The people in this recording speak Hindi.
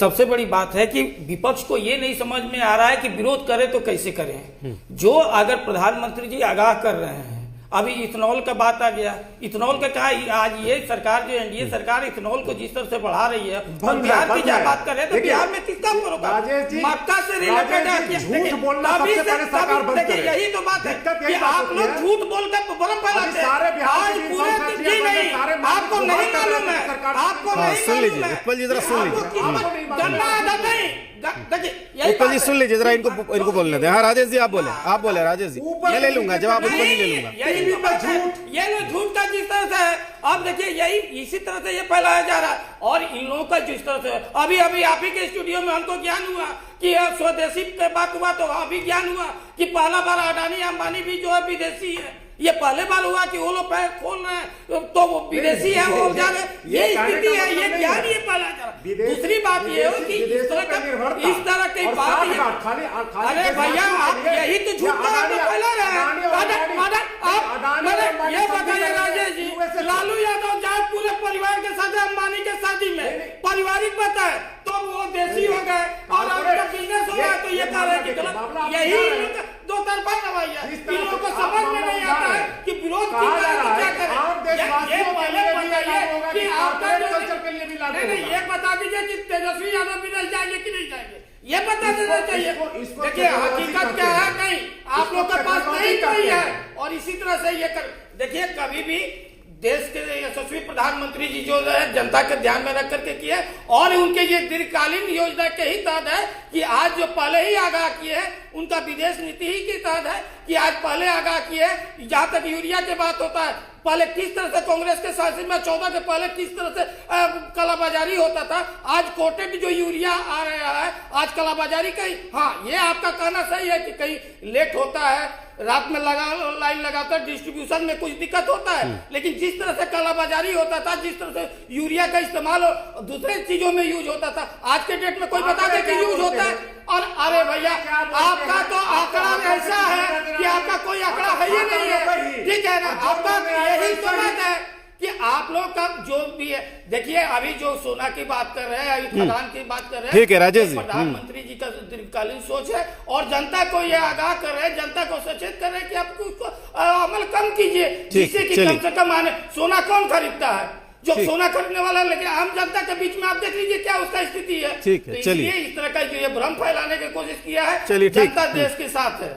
सबसे बड़ी बात है कि विपक्ष को ये नहीं समझ में आ रहा है कि विरोध करें तो कैसे करें। जो अगर प्रधानमंत्री जी आगाह कर रहे हैं, अभी इथेनॉल का बात आ गया, इथेनॉल का कहा आज ये सरकार जो एनडीए सरकार इथेनॉल को जिस तरह से बढ़ा रही है, और बिहार की जब बात कर रहे हैं तो बिहार में किसका रोका? मक्का से रिलेटेड यही तो बात है कि आप लोग झूठ बोलकर भ्रम फैलाते हैं। आज पूरे आपको नहीं मालूम है, आपको नहीं सुन लीजिए उत्पल जी, जरा सुन लीजिए। उत्पल जी सुन लीजिए जरा, इनको बोलने दें। हाँ राजेश जी आप बोले राजेश जी, मैं ले लूंगा जवाब, उत्पल जी ले लूंगा। यही ये लोग झूठ का जिस तरह से है, अब देखिए यही इसी तरह से ये फैलाया जा रहा है। और इन लोगों का जिस तरह से अभी आप ही के स्टूडियो में हमको ज्ञान हुआ कि स्वदेशी के बात हुआ, तो अभी ज्ञान हुआ कि पहला बार अडानी अंबानी भी जो है विदेशी है। ये पहले बार हुआ कि वो लोग पैर खोल रहे हैं तो वो विदेशी है, वो जा रहे हैं। ये स्थिति है, ये ज्ञान ये पाला जा रहा। दूसरी बात ये हो कि इस तरह की बात, अरे भैया आप यही तो झूठ का फैला रहे हैं। आप ये बताइए राजेश जी, लालू यादव जाए पूरे परिवार के साथ अंबानी के शादी में, पारिवारिक बात है तो वो देशी हो गए और आपका बिजनेस हो गया, तो ये कह रहे हैं कि गलत। यही दो तरफा रवैया, इन लोगों को समझ में नहीं आता है कि विरोध की क्या करें। ये पहले बताइए कि आपका नहीं, ये बता दीजिए कि तेजस्वी यादव विदेश जाएंगे कि नहीं जाएंगे, ये बता देना चाहिए। देखिए हकीकत क्या है, नहीं आप लोग के पास नहीं कोई है। और इसी तरह से ये कर देखिए, कभी भी देश के यशस्वी प्रधानमंत्री जी जो है जनता के ध्यान में रख करके किए, और उनके ये दीर्घकालीन योजना के ही तहत है कि आज जो पहले ही आगाह किए हैं, उनका विदेश नीति ही के तहत है कि आज पहले आगाह किए। जहां तक यूरिया की बात होता है, पहले किस तरह से कांग्रेस के शासन में 14 के पहले किस तरह से कालाबाजारी होता था, आज कोटेड जो यूरिया आ रहा है, आज कालाबाजारी कहीं, हाँ ये आपका कहना सही है कि कहीं लेट होता है, रात में लाइन लगाकर डिस्ट्रीब्यूशन में कुछ दिक्कत होता है, लेकिन जिस तरह से कालाबाजारी होता था, जिस तरह से यूरिया का इस्तेमाल दूसरे चीजों में यूज होता था, आज के डेट में कोई बता दे कि यूज होता है। और अरे भैया आपका तो आंकड़ा ऐसा है कि आपका कोई आंकड़ा है ही नहीं है, ठीक है ना। आपका यही तो बात है कि आप लोग का जो भी है, देखिए अभी जो सोना की बात कर रहे हैं, अभी खदान की बात कर रहे हैं, ठीक है राजेश जी, प्रधानमंत्री जी का दीर्घकालीन सोच है और जनता को ये आगाह कर रहे हैं, जनता को सचेत कर रहे हैं कि आप उसको अमल कम कीजिए, जिससे कि कम से कम आने। सोना कौन खरीदता है? जो सोना खरीदने वाला, लेकिन आम जनता के बीच में आप देख लीजिए क्या उसका स्थिति है। ठीक है, चलिए इस तरह का जो ये भ्रम फैलाने की कोशिश किया है, चलिए जनता देश के साथ है।